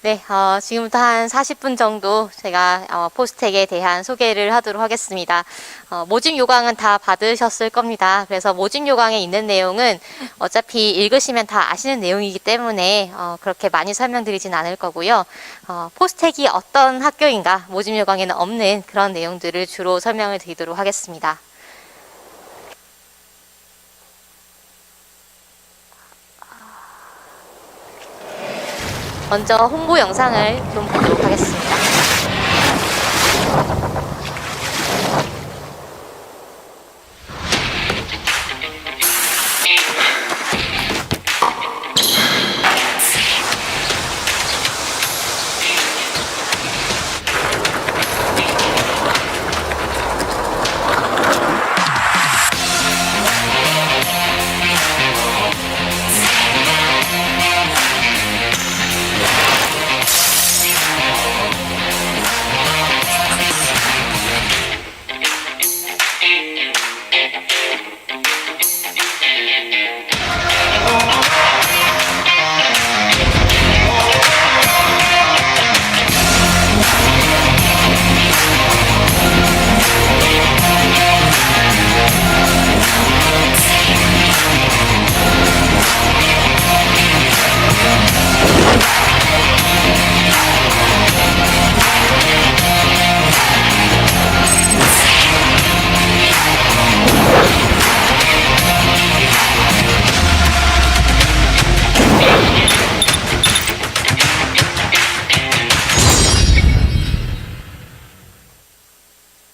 네, 지금부터 한 40분 정도 제가 포스텍에 대한 소개를 하도록 하겠습니다. 모집 요강은 다 받으셨을 겁니다. 그래서 모집 요강에 있는 내용은 어차피 읽으시면 다 아시는 내용이기 때문에 그렇게 많이 설명드리진 않을 거고요. 포스텍이 어떤 학교인가 모집 요강에는 없는 그런 내용들을 주로 설명을 드리도록 하겠습니다. 먼저 홍보 영상을 좀 보도록 하겠습니다.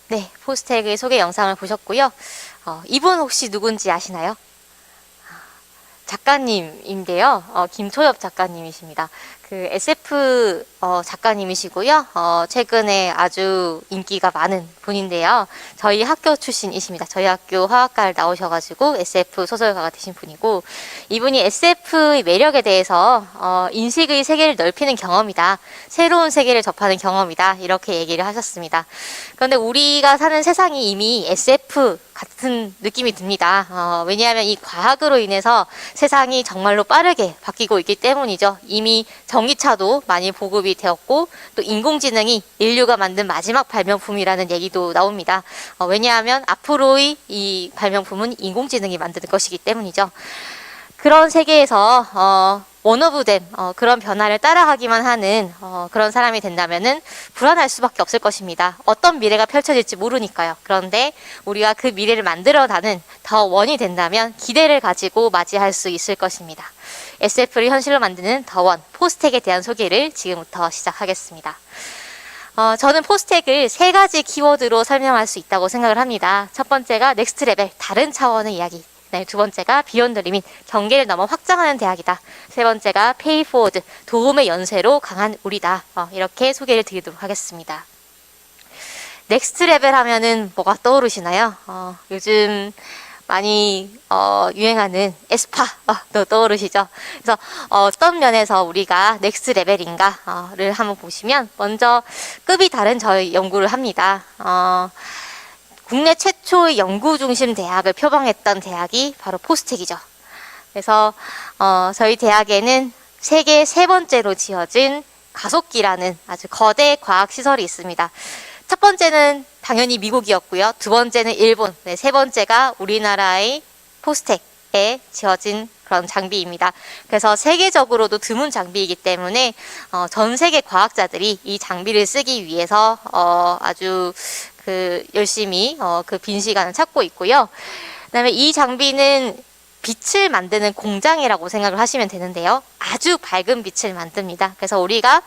네, 포스텍의 소개 영상을 보셨고요. 이분 혹시 누군지 아시나요? 작가님인데요. 김초엽 작가님이십니다. 그 SF 작가님이시고요. 최근에 아주 인기가 많은 분인데요. 저희 학교 출신이십니다. 저희 학교 화학과를 나오셔가지고 SF 소설가가 되신 분이고, 이분이 SF의 매력에 대해서 인식의 세계를 넓히는 경험이다. 새로운 세계를 접하는 경험이다. 이렇게 얘기를 하셨습니다. 그런데 우리가 사는 세상이 이미 SF 같은 느낌이 듭니다. 왜냐하면 이 과학으로 인해서 세상이 정말로 빠르게 바뀌고 있기 때문이죠. 이미 전기차도 많이 보급이 되었고, 또 인공지능이 인류가 만든 마지막 발명품이라는 얘기도 나옵니다. 왜냐하면 앞으로의 이 발명품은 인공지능이 만드는 것이기 때문이죠. 그런 세계에서 원오브댐 그런 변화를 따라가기만 하는 그런 사람이 된다면은 불안할 수밖에 없을 것입니다. 어떤 미래가 펼쳐질지 모르니까요. 그런데 우리가 그 미래를 만들어가는 더 원이 된다면 기대를 가지고 맞이할 수 있을 것입니다. SF를 현실로 만드는 더 원, 포스텍에 대한 소개를 지금부터 시작하겠습니다. 저는 포스텍을 세 가지 키워드로 설명할 수 있다고 생각을 합니다. 첫 번째가 넥스트 레벨, 다른 차원의 이야기. 네, 두 번째가 비욘드 리밋, 경계를 넘어 확장하는 대학이다. 세 번째가 페이 포워드, 도움의 연쇄로 강한 우리다. 이렇게 소개를 드리도록 하겠습니다. 넥스트 레벨 하면은 뭐가 떠오르시나요? 요즘 많이 유행하는 에스파도 떠오르시죠? 그래서 어떤 면에서 우리가 넥스트 레벨인가를 한번 보시면, 먼저 급이 다른 저희 연구를 합니다. 국내 최초의 연구 중심 대학을 표방했던 대학이 바로 포스텍이죠. 그래서 저희 대학에는 세계 세 번째로 지어진 가속기라는 아주 거대 과학 시설이 있습니다. 첫 번째는 당연히 미국이었고요. 두 번째는 일본, 네, 세 번째가 우리나라의 포스텍에 지어진 그런 장비입니다. 그래서 세계적으로도 드문 장비이기 때문에 전 세계 과학자들이 이 장비를 쓰기 위해서 아주 열심히 그 빈 시간을 찾고 있고요. 그다음에 이 장비는 빛을 만드는 공장이라고 생각을 하시면 되는데요. 아주 밝은 빛을 만듭니다. 그래서 우리가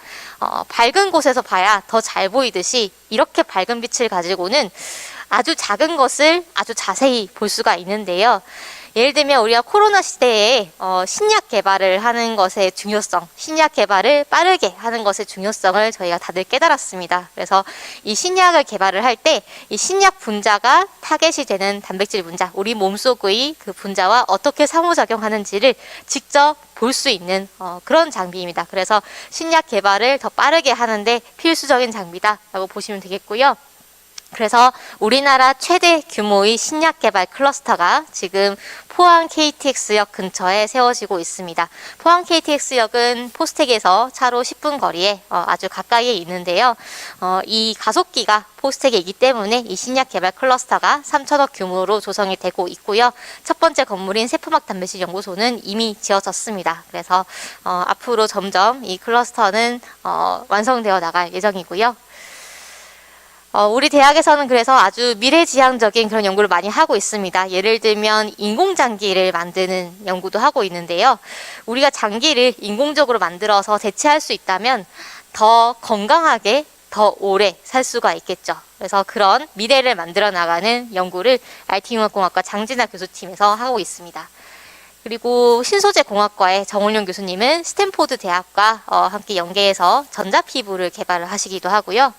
밝은 곳에서 봐야 더 잘 보이듯이, 이렇게 밝은 빛을 가지고는 아주 작은 것을 아주 자세히 볼 수가 있는데요. 예를 들면 우리가 코로나 시대에 신약 개발을 하는 것의 중요성, 신약 개발을 빠르게 하는 것의 중요성을 저희가 다들 깨달았습니다. 그래서 이 신약을 개발을 할 때 이 신약 분자가 타겟이 되는 단백질 분자, 우리 몸속의 그 분자와 어떻게 상호작용하는지를 직접 볼 수 있는 그런 장비입니다. 그래서 신약 개발을 더 빠르게 하는데 필수적인 장비다라고 보시면 되겠고요. 그래서 우리나라 최대 규모의 신약 개발 클러스터가 지금 포항 KTX역 근처에 세워지고 있습니다. 포항 KTX역은 포스텍에서 차로 10분 거리에 아주 가까이에 있는데요. 이 가속기가 포스텍에 있기 때문에 이 신약 개발 클러스터가 3천억 규모로 조성이 되고 있고요. 첫 번째 건물인 세포막 단백질 연구소는 이미 지어졌습니다. 그래서 앞으로 점점 이 클러스터는 완성되어 나갈 예정이고요. 우리 대학에서는 그래서 아주 미래지향적인 그런 연구를 많이 하고 있습니다. 예를 들면 인공장기를 만드는 연구도 하고 있는데요. 우리가 장기를 인공적으로 만들어서 대체할 수 있다면 더 건강하게 더 오래 살 수가 있겠죠. 그래서 그런 미래를 만들어 나가는 연구를 RT융합공학과 장진아 교수팀에서 하고 있습니다. 그리고 신소재공학과의 정원용 교수님은 스탠포드 대학과 함께 연계해서 전자피부를 개발을 하시기도 하고요.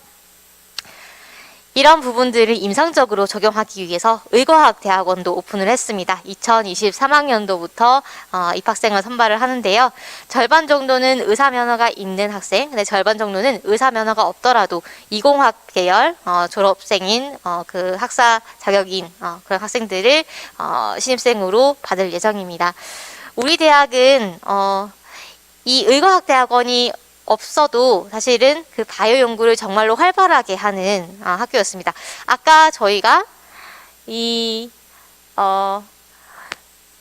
이런 부분들을 임상적으로 적용하기 위해서 의과학대학원도 오픈을 했습니다. 2023학년도부터 입학생을 선발을 하는데요. 절반 정도는 의사 면허가 있는 학생, 근데 절반 정도는 의사 면허가 없더라도 이공학 계열 졸업생인 그 학사 자격인 그런 학생들을 신입생으로 받을 예정입니다. 우리 대학은 이 의과학대학원이 없어도 사실은 그 바이오 연구를 정말로 활발하게 하는 학교였습니다. 아까 저희가 이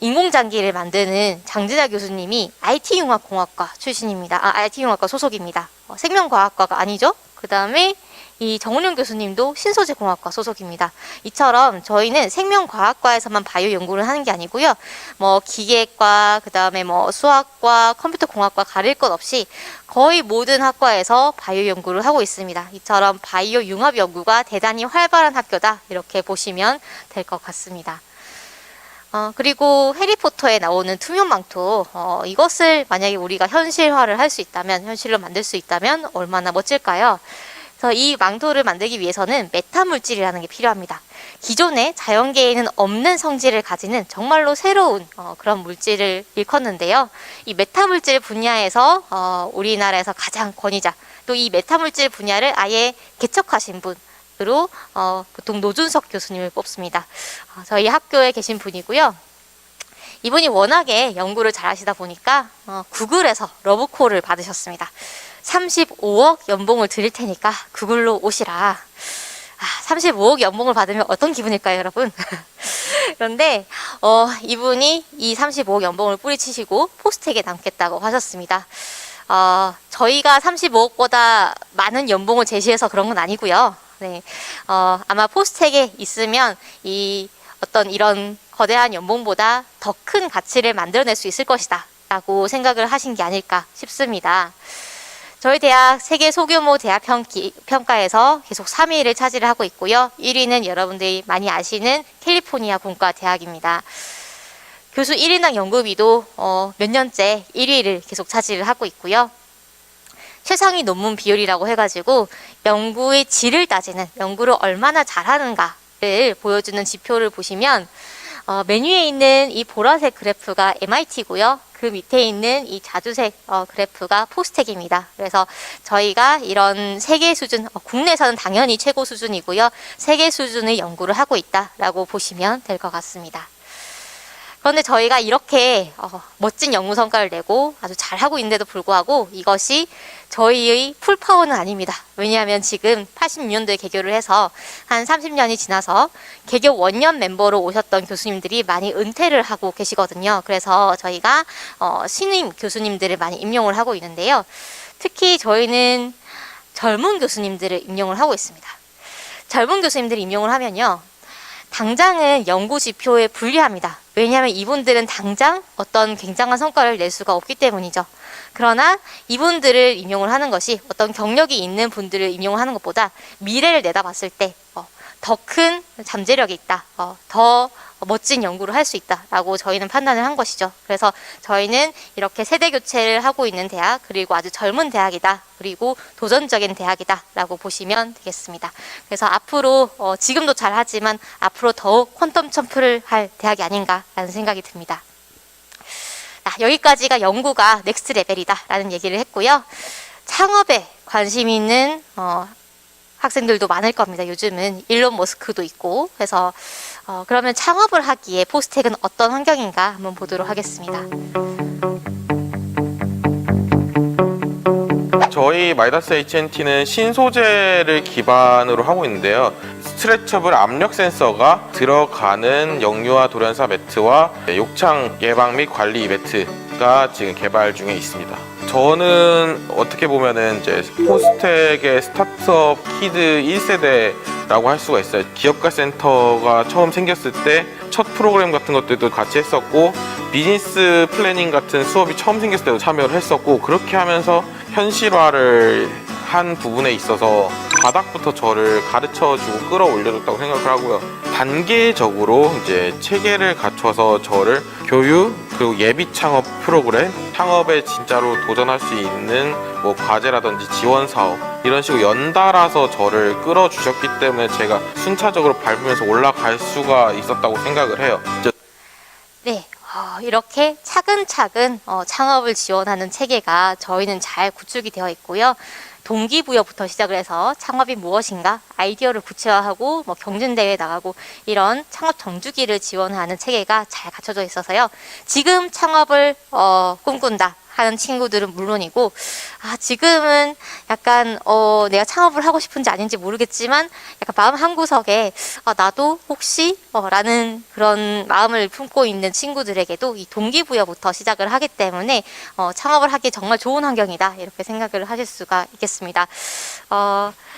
인공장기를 만드는 장진아 교수님이 IT융합공학과 출신입니다. IT융합과 소속입니다. 생명과학과가 아니죠. 그 다음에 이 정은용 교수님도 신소재공학과 소속입니다. 이처럼 저희는 생명과학과에서만 바이오 연구를 하는 게 아니고요. 뭐 기계과, 그 다음에 뭐 수학과, 컴퓨터공학과 가릴 것 없이 거의 모든 학과에서 바이오 연구를 하고 있습니다. 이처럼 바이오 융합 연구가 대단히 활발한 학교다. 이렇게 보시면 될 것 같습니다. 그리고 해리포터에 나오는 투명망토, 이것을 만약에 우리가 현실화를 할 수 있다면, 현실로 만들 수 있다면 얼마나 멋질까요? 그래서 이 망토를 만들기 위해서는 메타물질이라는 게 필요합니다. 기존의 자연계에는 없는 성질을 가지는 정말로 새로운 그런 물질을 일컫는데요. 이 메타물질 분야에서 우리나라에서 가장 권위자, 또 이 메타물질 분야를 아예 개척하신 분으로 보통 노준석 교수님을 뽑습니다. 저희 학교에 계신 분이고요. 이분이 워낙에 연구를 잘 하시다 보니까 구글에서 러브콜을 받으셨습니다. 35억 연봉을 드릴 테니까 구글로 오시라. 35억 연봉을 받으면 어떤 기분일까요, 여러분? 그런데 이분이 이 35억 연봉을 뿌리치시고 포스텍에 남겠다고 하셨습니다. 저희가 35억보다 많은 연봉을 제시해서 그런 건 아니고요. 네, 아마 포스텍에 있으면 이 어떤 이런 거대한 연봉보다 더 큰 가치를 만들어낼 수 있을 것이다 라고 생각을 하신 게 아닐까 싶습니다. 저희 대학 세계 소규모 대학 평가에서 계속 3위를 차지를 하고 있고요. 1위는 여러분들이 많이 아시는 캘리포니아 공과 대학입니다. 교수 1인당 연구비도 몇 년째 1위를 계속 차지를 하고 있고요. 최상위 논문 비율이라고 해가지고 연구의 질을 따지는, 연구를 얼마나 잘하는가를 보여주는 지표를 보시면 맨 위에 있는 이 보라색 그래프가 MIT고요. 그 밑에 있는 이 자주색 그래프가 포스텍입니다. 그래서 저희가 이런 세계 수준, 국내에서는 당연히 최고 수준이고요. 세계 수준의 연구를 하고 있다라고 보시면 될 것 같습니다. 그런데 저희가 이렇게 멋진 연구 성과를 내고 아주 잘하고 있는데도 불구하고 이것이 저희의 풀파워는 아닙니다. 왜냐하면 지금 86년도에 개교를 해서 한 30년이 지나서 개교 원년 멤버로 오셨던 교수님들이 많이 은퇴를 하고 계시거든요. 그래서 저희가 신임 교수님들을 많이 임용을 하고 있는데요. 특히 저희는 젊은 교수님들을 임용을 하고 있습니다. 젊은 교수님들을 임용을 하면요. 당장은 연구 지표에 불리합니다. 왜냐하면 이분들은 당장 어떤 굉장한 성과를 낼 수가 없기 때문이죠. 그러나 이분들을 임용을 하는 것이 어떤 경력이 있는 분들을 임용을 하는 것보다 미래를 내다봤을 때 더 큰 잠재력이 있다. 더 멋진 연구를 할 수 있다라고 저희는 판단을 한 것이죠. 그래서 저희는 이렇게 세대 교체를 하고 있는 대학, 그리고 아주 젊은 대학이다. 그리고 도전적인 대학이다라고 보시면 되겠습니다. 그래서 앞으로 지금도 잘하지만 앞으로 더욱 퀀텀 점프를 할 대학이 아닌가라는 생각이 듭니다. 여기까지가 연구가 넥스트 레벨이다라는 얘기를 했고요. 창업에 관심 있는 학생들도 많을 겁니다. 요즘은 일론 머스크도 있고. 그래서 그러면 창업을 하기에 포스텍은 어떤 환경인가 한번 보도록 하겠습니다. 저희 마이다스 HNT는 신소재를 기반으로 하고 있는데요. 스트레쳐블 압력 센서가 들어가는 역류와 돌연사 매트와 욕창 예방 및 관리 매트가 지금 개발 중에 있습니다. 저는 어떻게 보면은 이제 포스텍의 스타트업 키드 1세대라고 할 수가 있어요. 기업가 센터가 처음 생겼을 때 첫 프로그램 같은 것들도 같이 했었고, 비즈니스 플래닝 같은 수업이 처음 생겼을 때도 참여를 했었고, 그렇게 하면서 현실화를 한 부분에 있어서 바닥부터 저를 가르쳐주고 끌어올려줬다고 생각을 하고요. 단계적으로 이제 체계를 갖춰서 저를 교육 그리고 예비 창업 프로그램, 창업에 진짜로 도전할 수 있는 뭐 과제라든지 지원 사업 이런 식으로 연달아서 저를 끌어주셨기 때문에 제가 순차적으로 밟으면서 올라갈 수가 있었다고 생각을 해요. 네, 이렇게 차근차근 창업을 지원하는 체계가 저희는 잘 구축이 되어 있고요. 동기부여부터 시작을 해서 창업이 무엇인가 아이디어를 구체화하고 뭐 경진대회에 나가고 이런 창업 정주기를 지원하는 체계가 잘 갖춰져 있어서요. 지금 창업을 꿈꾼다 하는 친구들은 물론이고, 지금은 약간 내가 창업을 하고 싶은지 아닌지 모르겠지만 약간 마음 한구석에 나도 혹시 라는 그런 마음을 품고 있는 친구들에게도 이 동기부여부터 시작을 하기 때문에 창업을 하기 정말 좋은 환경이다 이렇게 생각을 하실 수가 있겠습니다.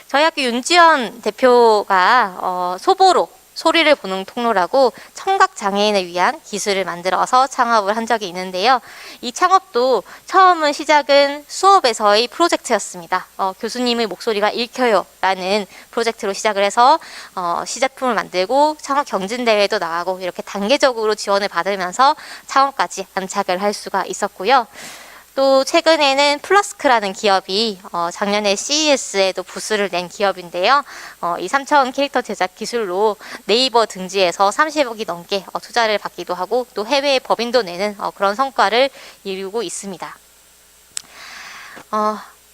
저희 학교 윤지연 대표가 소보로 소리를 보는 통로라고 청각 장애인을 위한 기술을 만들어서 창업을 한 적이 있는데요. 이 창업도 처음은 시작은 수업에서의 프로젝트였습니다. 교수님의 목소리가 읽혀요 라는 프로젝트로 시작을 해서 시제품을 만들고 창업 경진대회도 나가고 이렇게 단계적으로 지원을 받으면서 창업까지 안착을 할 수가 있었고요. 또 최근에는 플라스크라는 기업이 작년에 CES에도 부스를 낸 기업인데요. 이 3차원 캐릭터 제작 기술로 네이버 등지에서 30억이 넘게 투자를 받기도 하고 또 해외에 법인도 내는 그런 성과를 이루고 있습니다.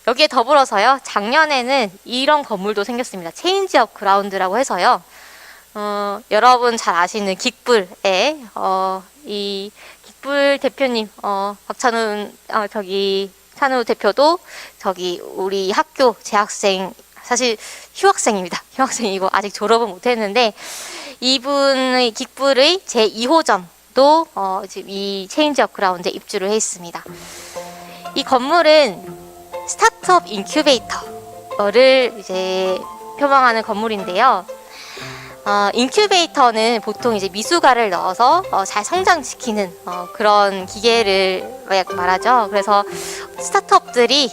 여기에 더불어서요. 작년에는 이런 건물도 생겼습니다. 체인지업 그라운드라고 해서요. 여러분 잘 아시는 긱불에 이 긱불 대표님, 박찬훈 찬우 대표도 우리 학교 재학생, 사실 휴학생입니다. 휴학생이고 아직 졸업은 못했는데 이분의 긱불의 제2호점도 지금 이 체인지업 그라운드에 입주를 해 있습니다. 이 건물은 스타트업 인큐베이터를 이제 표방하는 건물인데요. 인큐베이터는 보통 이제 미숙아를 넣어서 잘 성장시키는 그런 기계를 말하죠. 그래서 스타트업들이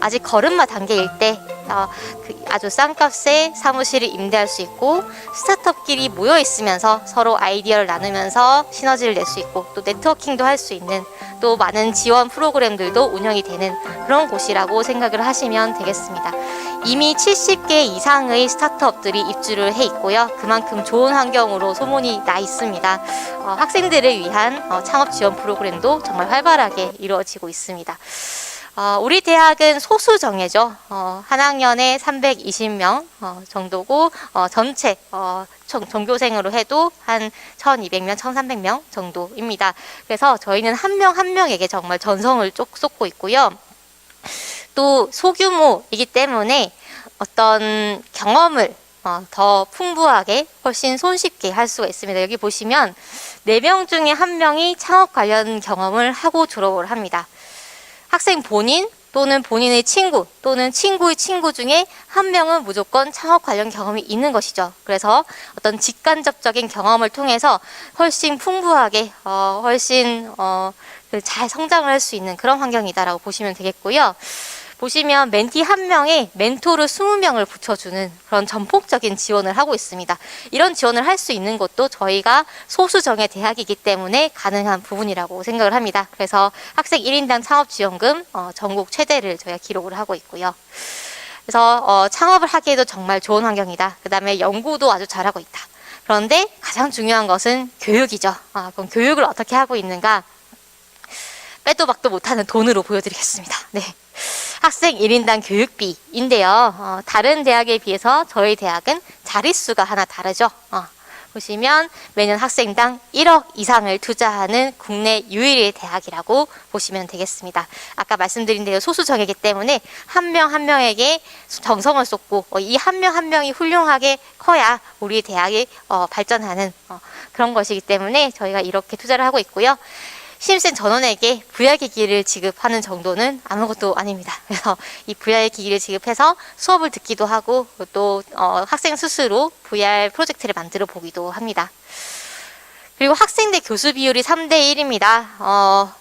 아직 걸음마 단계일 때 아주 싼 값에 사무실을 임대할 수 있고 스타트업끼리 모여 있으면서 서로 아이디어를 나누면서 시너지를 낼 수 있고 또 네트워킹도 할 수 있는 또 많은 지원 프로그램들도 운영이 되는 그런 곳이라고 생각을 하시면 되겠습니다. 이미 70개 이상의 스타트업들이 입주를 해 있고요. 그만큼 좋은 환경으로 소문이 나 있습니다. 학생들을 위한 창업 지원 프로그램도 정말 활발하게 이루어지고 있습니다. 우리 대학은 소수정예죠. 한 학년에 320명 정도고 전체 전교생으로 해도 한 1200명, 1300명 정도입니다. 그래서 저희는 한 명 한 명에게 정말 전성을 쏟고 있고요. 또 소규모이기 때문에 어떤 경험을 더 풍부하게 훨씬 손쉽게 할 수가 있습니다. 여기 보시면 4명 중에 1명이 창업 관련 경험을 하고 졸업을 합니다. 학생 본인 또는 본인의 친구 또는 친구의 친구 중에 1명은 무조건 창업 관련 경험이 있는 것이죠. 그래서 어떤 직간접적인 경험을 통해서 훨씬 풍부하게 훨씬 잘 성장을 할 수 있는 그런 환경이다라고 보시면 되겠고요. 보시면 멘티 1명에 멘토를 20명을 붙여주는 그런 전폭적인 지원을 하고 있습니다. 이런 지원을 할 수 있는 것도 저희가 소수정예 대학이기 때문에 가능한 부분이라고 생각을 합니다. 그래서 학생 1인당 창업지원금 전국 최대를 저희가 기록을 하고 있고요. 그래서 창업을 하기에도 정말 좋은 환경이다. 그 다음에 연구도 아주 잘하고 있다. 그런데 가장 중요한 것은 교육이죠. 그럼 교육을 어떻게 하고 있는가? 빼도 박도 못하는 돈으로 보여드리겠습니다. 네. 학생 1인당 교육비인데요. 다른 대학에 비해서 저희 대학은 자릿수가 하나 다르죠. 보시면 매년 학생당 1억 이상을 투자하는 국내 유일의 대학이라고 보시면 되겠습니다. 아까 말씀드린 대로 소수 정예이기 때문에 한 명 한 명에게 정성을 쏟고 이 한 명 한 명이 훌륭하게 커야 우리 대학이 발전하는 그런 것이기 때문에 저희가 이렇게 투자를 하고 있고요. 신입생 전원에게 VR기기를 지급하는 정도는 아무것도 아닙니다. 그래서 이 VR기기를 지급해서 수업을 듣기도 하고 또 학생 스스로 VR 프로젝트를 만들어 보기도 합니다. 그리고 학생 대 교수 비율이 3대 1입니다.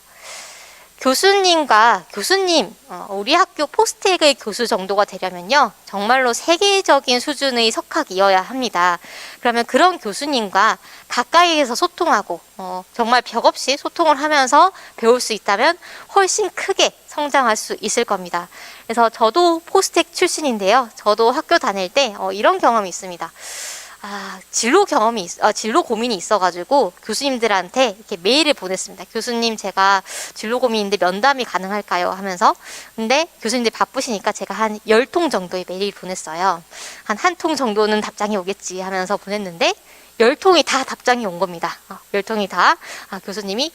교수님, 우리 학교 포스텍의 교수 정도가 되려면요, 정말로 세계적인 수준의 석학이어야 합니다. 그러면 그런 교수님과 가까이에서 소통하고, 정말 벽 없이 소통을 하면서 배울 수 있다면 훨씬 크게 성장할 수 있을 겁니다. 그래서 저도 포스텍 출신인데요. 저도 학교 다닐 때 이런 경험이 있습니다. 진로 고민이 있어가지고 교수님들한테 이렇게 메일을 보냈습니다. 교수님, 제가 진로 고민인데 면담이 가능할까요? 하면서. 근데 교수님들이 바쁘시니까 제가 한 10통 정도의 메일을 보냈어요. 한 통 정도는 답장이 오겠지 하면서 보냈는데 10통이 다 답장이 온 겁니다. 10통이 다. 교수님이,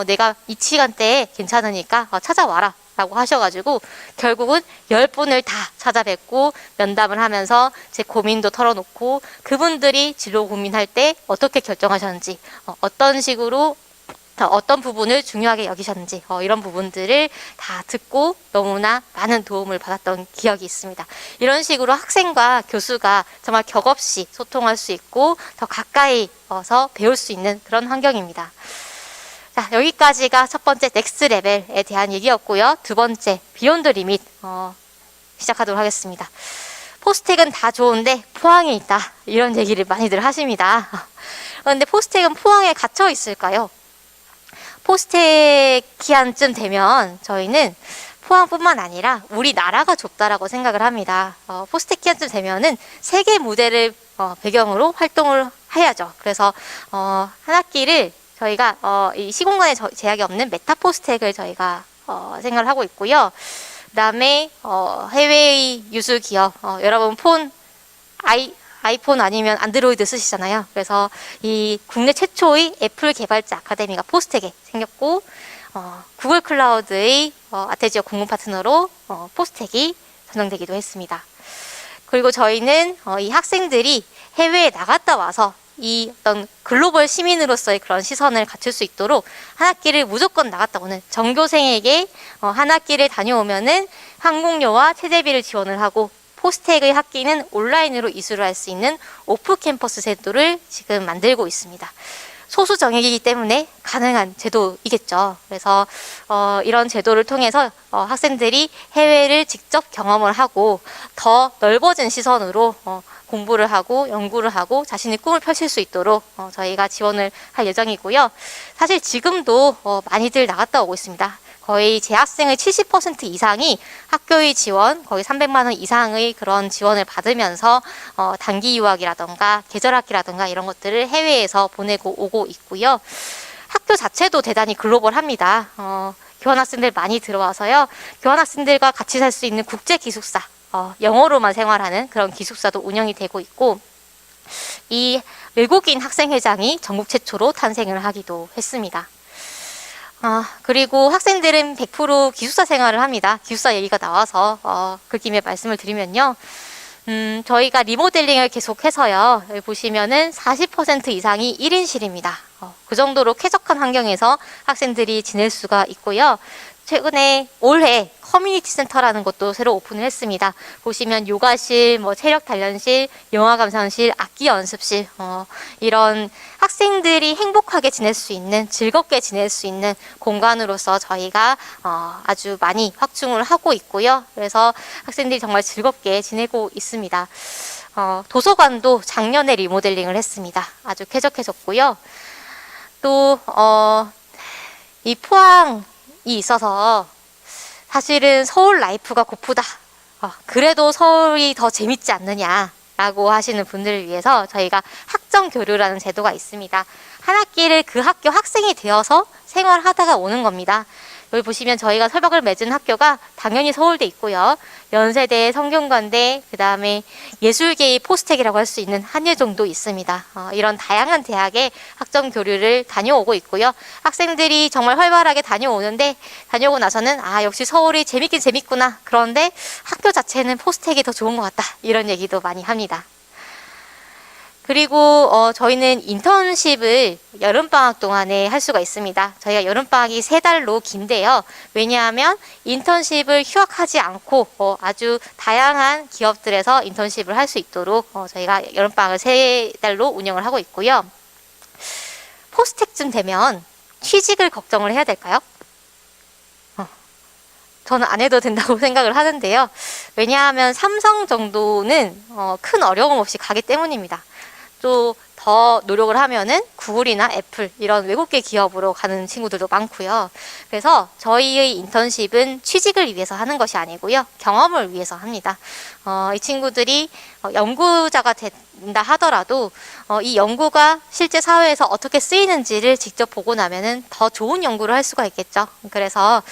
내가 이 시간대에 괜찮으니까 찾아와라 라고 하셔가지고 결국은 10분을 다 찾아뵙고 면담을 하면서 제 고민도 털어놓고 그분들이 진로 고민할 때 어떻게 결정하셨는지, 어떤 식으로 어떤 부분을 중요하게 여기셨는지 이런 부분들을 다 듣고 너무나 많은 도움을 받았던 기억이 있습니다. 이런 식으로 학생과 교수가 정말 격없이 소통할 수 있고 더 가까이 어서 배울 수 있는 그런 환경입니다. 자, 여기까지가 첫 번째 넥스트 레벨에 대한 얘기였고요. 두 번째 비욘드 리밋 시작하도록 하겠습니다. 포스텍은 다 좋은데 포항에 있다, 이런 얘기를 많이들 하십니다. 그런데 포스텍은 포항에 갇혀 있을까요? 포스텍 기한쯤 되면 저희는 포항뿐만 아니라 우리나라가 좁다라고 생각을 합니다. 포스텍 기한쯤 되면은 세계 무대를 배경으로 활동을 해야죠. 그래서 한 학기를 저희가 이 시공간에 제약이 없는 메타포스텍을 저희가 생각을 하고 있고요. 그다음에 해외의 유수 기업, 여러분 아이폰 아니면 안드로이드 쓰시잖아요. 그래서 이 국내 최초의 애플 개발자 아카데미가 포스텍에 생겼고, 구글 클라우드의 아테지어 공급 파트너로 포스텍이 선정되기도 했습니다. 그리고 저희는 이 학생들이 해외에 나갔다 와서 이 어떤 글로벌 시민으로서의 그런 시선을 갖출 수 있도록 한 학기를 무조건 나갔다 오는 전교생에게 한 학기를 다녀오면은 항공료와 체재비를 지원을 하고 포스텍의 학기는 온라인으로 이수를 할 수 있는 오프 캠퍼스 제도를 지금 만들고 있습니다. 소수 정예이기 때문에 가능한 제도이겠죠. 그래서 이런 제도를 통해서 학생들이 해외를 직접 경험을 하고 더 넓어진 시선으로 공부를 하고 연구를 하고 자신의 꿈을 펼칠 수 있도록 저희가 지원을 할 예정이고요. 사실 지금도 많이들 나갔다 오고 있습니다. 거의 재학생의 70% 이상이 학교의 지원, 거의 300만 원 이상의 그런 지원을 받으면서 단기 유학이라던가 계절학기라던가 이런 것들을 해외에서 보내고 오고 있고요. 학교 자체도 대단히 글로벌합니다. 교환학생들 많이 들어와서요. 교환학생들과 같이 살 수 있는 국제 기숙사, 영어로만 생활하는 그런 기숙사도 운영이 되고 있고, 이 외국인 학생회장이 전국 최초로 탄생을 하기도 했습니다. 그리고 학생들은 100% 기숙사 생활을 합니다. 기숙사 얘기가 나와서 그 김에 말씀을 드리면요. 저희가 리모델링을 계속해서요. 여기 보시면은 40% 이상이 1인실입니다. 그 정도로 쾌적한 환경에서 학생들이 지낼 수가 있고요. 최근에 올해 커뮤니티 센터라는 것도 새로 오픈을 했습니다. 보시면 요가실, 체력 단련실, 영화 감상실, 악기 연습실, 이런 학생들이 행복하게 지낼 수 있는, 즐겁게 지낼 수 있는 공간으로서 저희가 아주 많이 확충을 하고 있고요. 그래서 학생들이 정말 즐겁게 지내고 있습니다. 도서관도 작년에 리모델링을 했습니다. 아주 쾌적해졌고요. 또 이 포항이 있어서 사실은 서울 라이프가 고프다. 그래도 서울이 더 재밌지 않느냐라고 하시는 분들을 위해서 저희가 학점 교류라는 제도가 있습니다. 한 학기를 그 학교 학생이 되어서 생활하다가 오는 겁니다. 여기 보시면 저희가 설박을 맺은 학교가 당연히 서울대 있고요. 연세대, 성균관대, 그 다음에 예술계의 포스텍이라고 할 수 있는 한예종도 있습니다. 이런 다양한 대학에 학점 교류를 다녀오고 있고요. 학생들이 정말 활발하게 다녀오는데 다녀오고 나서는 역시 서울이 재밌긴 재밌구나. 그런데 학교 자체는 포스텍이 더 좋은 것 같다. 이런 얘기도 많이 합니다. 그리고 저희는 인턴십을 여름방학 동안에 할 수가 있습니다. 저희가 여름방학이 3달로 긴데요. 왜냐하면 인턴십을 휴학하지 않고 아주 다양한 기업들에서 인턴십을 할 수 있도록 저희가 여름방학을 3달로 운영을 하고 있고요. 포스텍쯤 되면 취직을 걱정을 해야 될까요? 저는 안 해도 된다고 생각을 하는데요. 왜냐하면 삼성 정도는 큰 어려움 없이 가기 때문입니다. 또 더 노력을 하면은 구글이나 애플 이런 외국계 기업으로 가는 친구들도 많고요. 그래서 저희의 인턴십은 취직을 위해서 하는 것이 아니고요. 경험을 위해서 합니다. 이 친구들이 연구자가 된다 하더라도 이 연구가 실제 사회에서 어떻게 쓰이는지를 직접 보고 나면은 더 좋은 연구를 할 수가 있겠죠. 그래서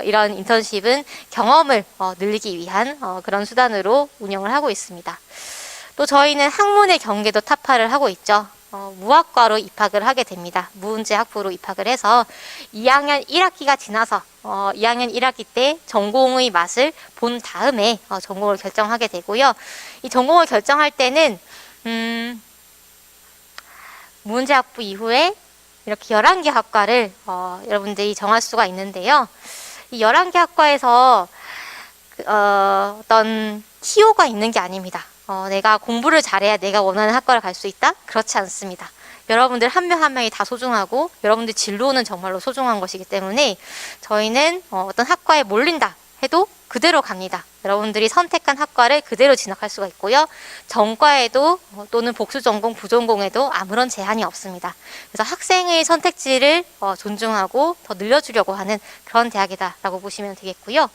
이런 인턴십은 경험을 늘리기 위한 그런 수단으로 운영을 하고 있습니다. 또 저희는 학문의 경계도 타파를 하고 있죠. 무학과로 입학을 하게 됩니다. 무은재학부로 입학을 해서 2학년 1학기가 지나서 2학년 1학기 때 전공의 맛을 본 다음에 전공을 결정하게 되고요. 이 전공을 결정할 때는 무은재학부 이후에 이렇게 11개 학과를 여러분들이 정할 수가 있는데요. 이 11개 학과에서 어떤 TO가 있는 게 아닙니다. 내가 공부를 잘해야 내가 원하는 학과를 갈 수 있다? 그렇지 않습니다. 여러분들 한 명 한 명이 다 소중하고 여러분들 진로는 정말로 소중한 것이기 때문에 저희는 어떤 학과에 몰린다 해도 그대로 갑니다. 여러분들이 선택한 학과를 그대로 진학할 수가 있고요. 전과에도 또는 복수 전공, 부전공에도 아무런 제한이 없습니다. 그래서 학생의 선택지를 존중하고 더 늘려주려고 하는 그런 대학이다라고 보시면 되겠고요.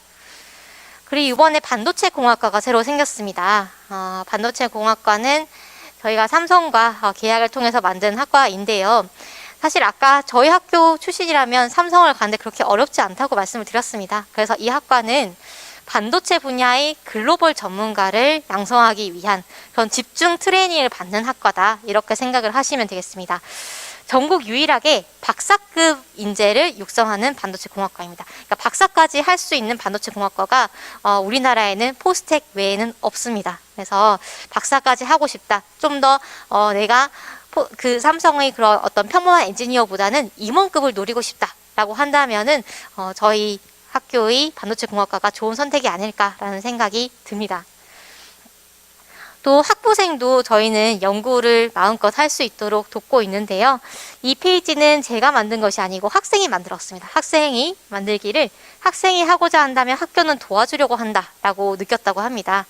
그리고 이번에 반도체 공학과가 새로 생겼습니다. 반도체 공학과는 저희가 삼성과 계약을 통해서 만든 학과인데요. 사실 아까 저희 학교 출신이라면 삼성을 가는데 그렇게 어렵지 않다고 말씀을 드렸습니다. 그래서 이 학과는 반도체 분야의 글로벌 전문가를 양성하기 위한 그런 집중 트레이닝을 받는 학과다. 이렇게 생각을 하시면 되겠습니다. 전국 유일하게 박사급 인재를 육성하는 반도체 공학과입니다. 그러니까 박사까지 할 수 있는 반도체 공학과가 우리나라에는 포스텍 외에는 없습니다. 그래서 박사까지 하고 싶다. 좀 더 내가 그 삼성의 그런 어떤 평범한 엔지니어보다는 임원급을 노리고 싶다라고 한다면은 저희 학교의 반도체 공학과가 좋은 선택이 아닐까라는 생각이 듭니다. 또 학부생도 저희는 연구를 마음껏 할 수 있도록 돕고 있는데요. 이 페이지는 제가 만든 것이 아니고 학생이 만들었습니다. 학생이 만들기를 학생이 하고자 한다면 학교는 도와주려고 한다라고 느꼈다고 합니다.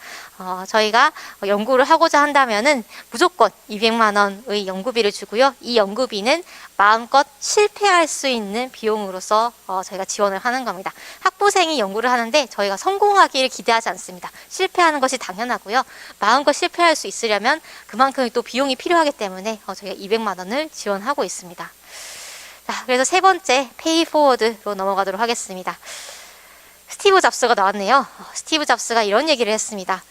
저희가 연구를 하고자 한다면은 무조건 200만 원의 연구비를 주고요. 이 연구비는 마음껏 실패할 수 있는 비용으로서 저희가 지원을 하는 겁니다. 학부생이 연구를 하는데 저희가 성공하기를 기대하지 않습니다. 실패하는 것이 당연하고요. 마음껏 실패할 수 있으려면 그만큼 또 비용이 필요하기 때문에 저희가 200만 원을 지원하고 있습니다. 자, 그래서 세 번째 페이포워드로 넘어가도록 하겠습니다. 스티브 잡스가 나왔네요. 스티브 잡스가 이런 얘기를 했습니다.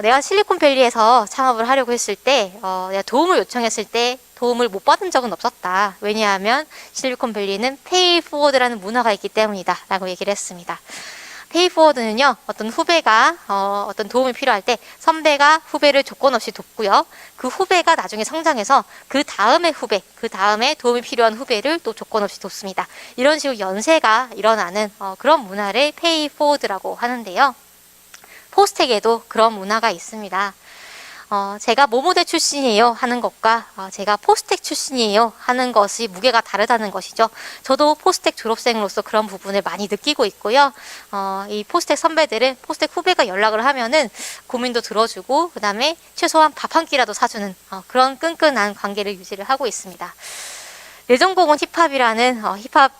내가 실리콘밸리에서 창업을 하려고 했을 때 내가 도움을 요청했을 때 도움을 못 받은 적은 없었다. 왜냐하면 실리콘밸리는 페이포워드라는 문화가 있기 때문이다 라고 얘기를 했습니다. 페이포워드는요, 어떤 후배가 어떤 도움이 필요할 때 선배가 후배를 조건 없이 돕고요. 그 후배가 나중에 성장해서 그 다음에 후배, 그 다음에 도움이 필요한 후배를 또 조건 없이 돕습니다. 이런 식으로 연세가 일어나는 그런 문화를 페이포워드라고 하는데요. 포스텍에도 그런 문화가 있습니다. 제가 모모대 출신이에요 하는 것과 제가 포스텍 출신이에요 하는 것이 무게가 다르다는 것이죠. 저도 포스텍 졸업생으로서 그런 부분을 많이 느끼고 있고요. 이 포스텍 선배들은 포스텍 후배가 연락을 하면은 고민도 들어주고 그 다음에 최소한 밥 한 끼라도 사주는 그런 끈끈한 관계를 유지를 하고 있습니다. 내 전공은 힙합이라는 힙합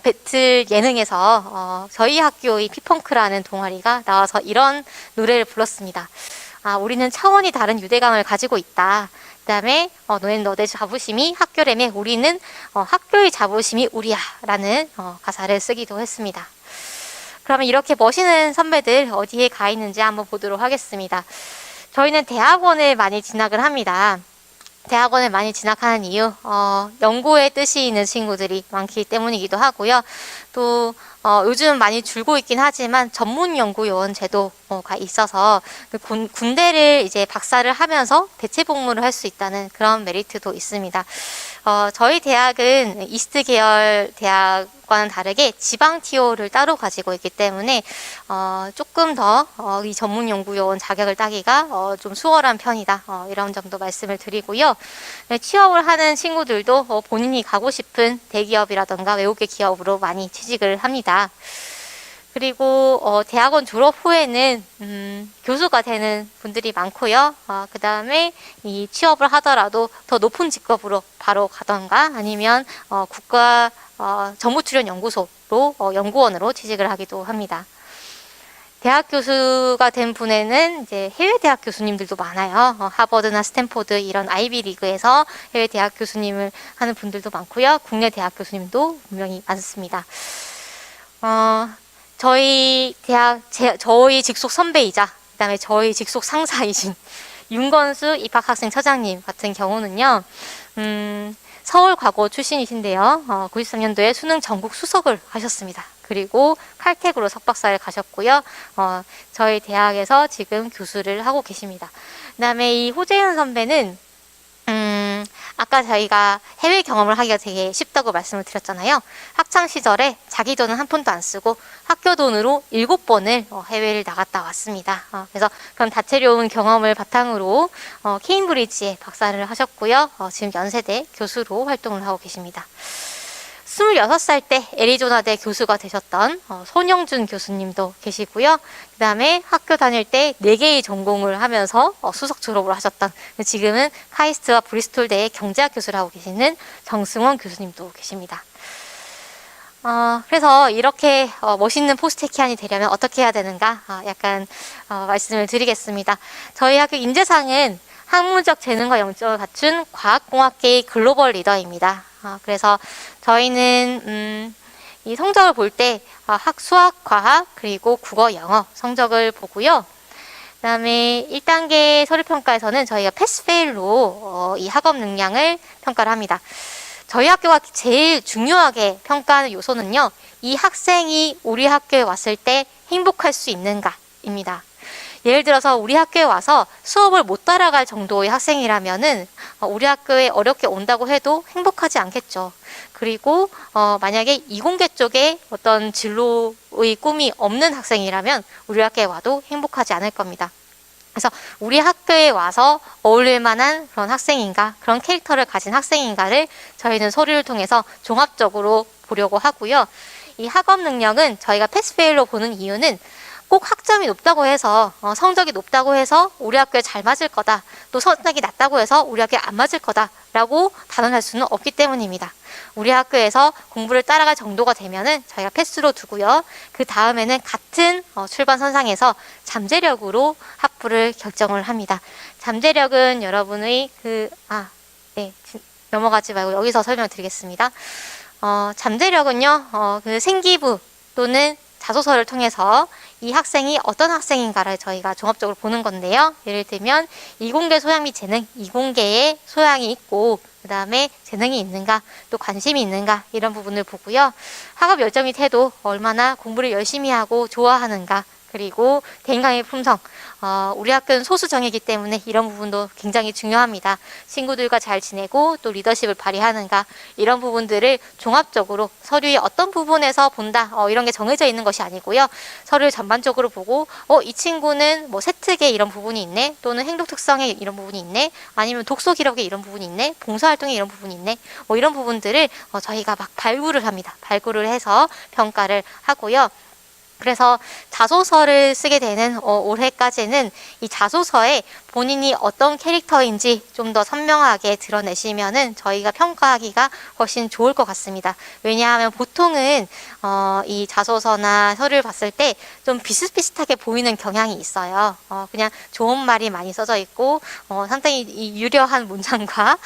배틀 예능에서 저희 학교의 피펑크라는 동아리가 나와서 이런 노래를 불렀습니다. 우리는 차원이 다른 유대감을 가지고 있다. 그다음에 너는 너의 자부심이 학교라며 우리는 학교의 자부심이 우리야 라는 가사를 쓰기도 했습니다. 그러면 이렇게 멋있는 선배들 어디에 가 있는지 한번 보도록 하겠습니다. 저희는 대학원을 많이 진학을 합니다. 대학원을 많이 진학하는 이유, 연구에 뜻이 있는 친구들이 많기 때문이기도 하고요. 또 요즘 많이 줄고 있긴 하지만 전문연구요원 제도가 있어서 군대를 이제 박사를 하면서 대체 복무를 할 수 있다는 그런 메리트도 있습니다. 저희 대학은 이스트 계열 대학과는 다르게 지방 TO를 따로 가지고 있기 때문에 조금 더 이 전문연구요원 자격을 따기가 좀 수월한 편이다. 이런 점도 말씀을 드리고요. 네, 취업을 하는 친구들도 본인이 가고 싶은 대기업이라던가 외국계 기업으로 많이 취직을 합니다. 그리고 대학원 졸업 후에는 교수가 되는 분들이 많고요. 그 다음에 이 취업을 하더라도 더 높은 직급으로 바로 가던가 아니면 국가 정부출연연구소로 연구원으로 취직을 하기도 합니다. 대학 교수가 된 분에는 이제 해외 대학 교수님들도 많아요. 하버드나 스탠포드 이런 아이비 리그에서 해외 대학 교수님을 하는 분들도 많고요. 국내 대학 교수님도 분명히 많습니다. 저희 대학, 저희 직속 선배이자, 그 다음에 저희 직속 상사이신 윤건수 입학학생 처장님 같은 경우는요, 서울과고 출신이신데요. 93년도에 수능 전국 수석을 하셨습니다. 그리고 칼텍으로 석박사를 가셨고요. 저희 대학에서 지금 교수를 하고 계십니다. 그 다음에 이 호재현 선배는 아까 저희가 해외 경험을 하기가 되게 쉽다고 말씀을 드렸잖아요. 학창 시절에 자기 돈은 한 푼도 안 쓰고 학교 돈으로 7번을 해외를 나갔다 왔습니다. 그래서 그런 다채로운 경험을 바탕으로 케임브리지에 박사를 하셨고요. 지금 연세대 교수로 활동을 하고 계십니다. 26살 때 애리조나대 교수가 되셨던 손영준 교수님도 계시고요. 그 다음에 학교 다닐 때 4개의 전공을 하면서 수석 졸업을 하셨던 지금은 카이스트와 브리스톨대의 경제학 교수를 하고 계시는 정승원 교수님도 계십니다. 그래서 이렇게 멋있는 포스트테키안이 되려면 어떻게 해야 되는가 약간 말씀을 드리겠습니다. 저희 학교 인재상은 학문적 재능과 영적을 갖춘 과학공학계의 글로벌 리더입니다. 그래서 저희는 이 성적을 볼 때 수학, 과학, 그리고 국어, 영어 성적을 보고요. 그 다음에 1단계 서류평가에서는 저희가 패스페일로 이 학업 능력을 평가를 합니다. 저희 학교가 제일 중요하게 평가하는 요소는요. 이 학생이 우리 학교에 왔을 때 행복할 수 있는가입니다. 예를 들어서 우리 학교에 와서 수업을 못 따라갈 정도의 학생이라면은 우리 학교에 어렵게 온다고 해도 행복하지 않겠죠. 그리고 만약에 이공계 쪽에 어떤 진로의 꿈이 없는 학생이라면 우리 학교에 와도 행복하지 않을 겁니다. 그래서 우리 학교에 와서 어울릴 만한 그런 학생인가, 그런 캐릭터를 가진 학생인가를 저희는 서류를 통해서 종합적으로 보려고 하고요. 이 학업 능력은 저희가 패스페일로 보는 이유는 꼭 학점이 높다고 해서 성적이 높다고 해서 우리 학교에 잘 맞을 거다. 또 성적이 낮다고 해서 우리 학교에 안 맞을 거다. 라고 단언할 수는 없기 때문입니다. 우리 학교에서 공부를 따라갈 정도가 되면은 저희가 패스로 두고요. 그 다음에는 같은 출반 선상에서 잠재력으로 학부를 결정을 합니다. 잠재력은 여러분의 넘어가지 말고 여기서 설명드리겠습니다. 잠재력은요, 그 생기부 또는 자소서를 통해서 이 학생이 어떤 학생인가를 저희가 종합적으로 보는 건데요. 예를 들면 이공계 소양 및 재능, 이공계에 소양이 있고 그 다음에 재능이 있는가, 또 관심이 있는가 이런 부분을 보고요. 학업 열정 및 태도, 얼마나 공부를 열심히 하고 좋아하는가, 그리고 대인관계 품성, 우리 학교는 소수 정예이기 때문에 이런 부분도 굉장히 중요합니다. 친구들과 잘 지내고 또 리더십을 발휘하는가 이런 부분들을 종합적으로 서류의 어떤 부분에서 본다 이런 게 정해져 있는 것이 아니고요. 서류를 전반적으로 보고 이 친구는 뭐 세특에 이런 부분이 있네, 또는 행동 특성에 이런 부분이 있네, 아니면 독서 기록에 이런 부분이 있네, 봉사활동에 이런 부분이 있네, 이런 부분들을 저희가 막 발굴을 합니다. 발굴을 해서 평가를 하고요. 그래서 자소서를 쓰게 되는 올해까지는 이 자소서에 본인이 어떤 캐릭터인지 좀 더 선명하게 드러내시면은 저희가 평가하기가 훨씬 좋을 것 같습니다. 왜냐하면 보통은 이 자소서나 서류를 봤을 때 좀 비슷비슷하게 보이는 경향이 있어요. 그냥 좋은 말이 많이 써져 있고 상당히 이 유려한 문장과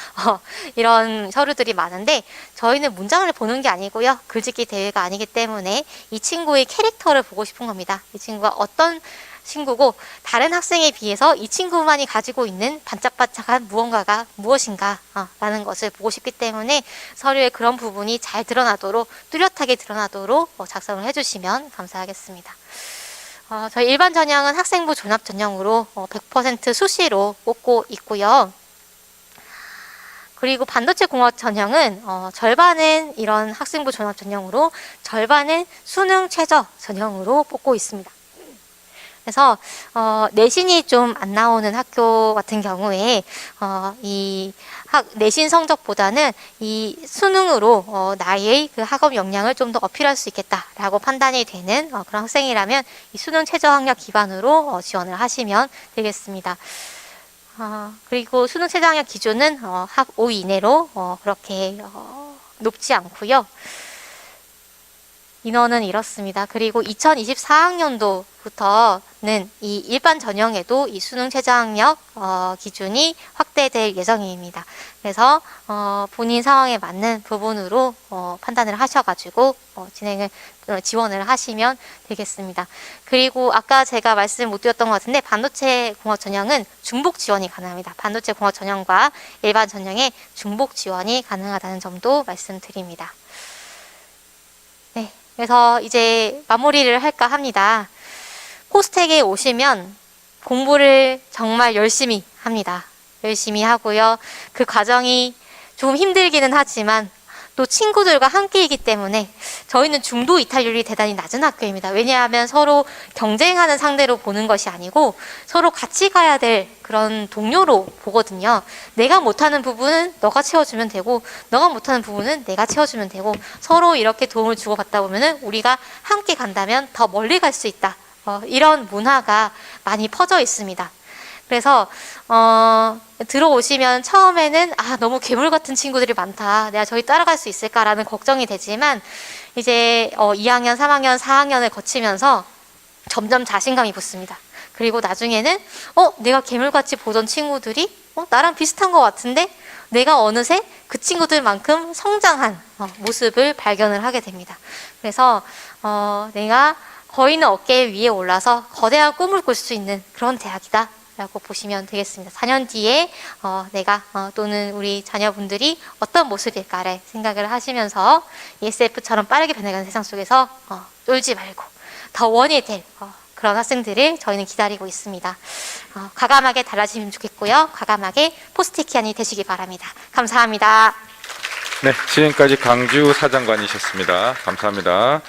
이런 서류들이 많은데 저희는 문장을 보는 게 아니고요. 글짓기 대회가 아니기 때문에 이 친구의 캐릭터를 보고 싶은 겁니다. 이 친구가 어떤 친구고 다른 학생에 비해서 이 친구만이 가지고 있는 반짝반짝한 무언가가 무엇인가 라는 것을 보고 싶기 때문에 서류에 그런 부분이 잘 드러나도록 뚜렷하게 드러나도록 작성을 해주시면 감사하겠습니다. 저희 일반 전형은 학생부 존합 전형으로 100% 수시로 뽑고 있고요. 그리고 반도체 공학 전형은 절반은 이런 학생부 존합 전형으로 절반은 수능 최저 전형으로 뽑고 있습니다. 그래서 내신이 좀 안 나오는 학교 같은 경우에 이 내신 성적보다는 이 수능으로 나의 그 학업 역량을 좀 더 어필할 수 있겠다라고 판단이 되는 그런 학생이라면 이 수능 최저 학력 기반으로 지원을 하시면 되겠습니다. 그리고 수능 최저 학력 기준은 학 5 이내로 그렇게 높지 않고요. 인원은 이렇습니다. 그리고 2024학년도부터는 이 일반 전형에도 이 수능 최저학력 기준이 확대될 예정입니다. 그래서 본인 상황에 맞는 부분으로 판단을 하셔가지고 지원을 하시면 되겠습니다. 그리고 아까 제가 말씀 못 드렸던 것 같은데 반도체 공학 전형은 중복 지원이 가능합니다. 반도체 공학 전형과 일반 전형의 중복 지원이 가능하다는 점도 말씀드립니다. 네. 그래서 이제 마무리를 할까 합니다. 포스텍에 오시면 공부를 정말 열심히 합니다. 열심히 하고요. 그 과정이 조금 힘들기는 하지만 또 친구들과 함께이기 때문에 저희는 중도 이탈률이 대단히 낮은 학교입니다. 왜냐하면 서로 경쟁하는 상대로 보는 것이 아니고 서로 같이 가야 될 그런 동료로 보거든요. 내가 못하는 부분은 너가 채워주면 되고 너가 못하는 부분은 내가 채워주면 되고 서로 이렇게 도움을 주고받다 보면은 우리가 함께 간다면 더 멀리 갈 수 있다. 이런 문화가 많이 퍼져 있습니다. 그래서 들어오시면 처음에는 너무 괴물 같은 친구들이 많다. 내가 저기 따라갈 수 있을까라는 걱정이 되지만 이제 2학년, 3학년, 4학년을 거치면서 점점 자신감이 붙습니다. 그리고 나중에는 내가 괴물같이 보던 친구들이 나랑 비슷한 것 같은데 내가 어느새 그 친구들만큼 성장한 모습을 발견을 하게 됩니다. 그래서 내가 거인의 어깨 위에 올라서 거대한 꿈을 꿀 수 있는 그런 대학이다 라고 보시면 되겠습니다. 4년 뒤에 내가 또는 우리 자녀분들이 어떤 모습일까를 생각을 하시면서 ESF처럼 빠르게 변해가는 세상 속에서 쫄지 말고 더 원이 될 그런 학생들을 저희는 기다리고 있습니다. 과감하게 달라지면 좋겠고요. 과감하게 포스트키안이 되시기 바랍니다. 감사합니다. 네, 지금까지 강주 사장관이셨습니다. 감사합니다.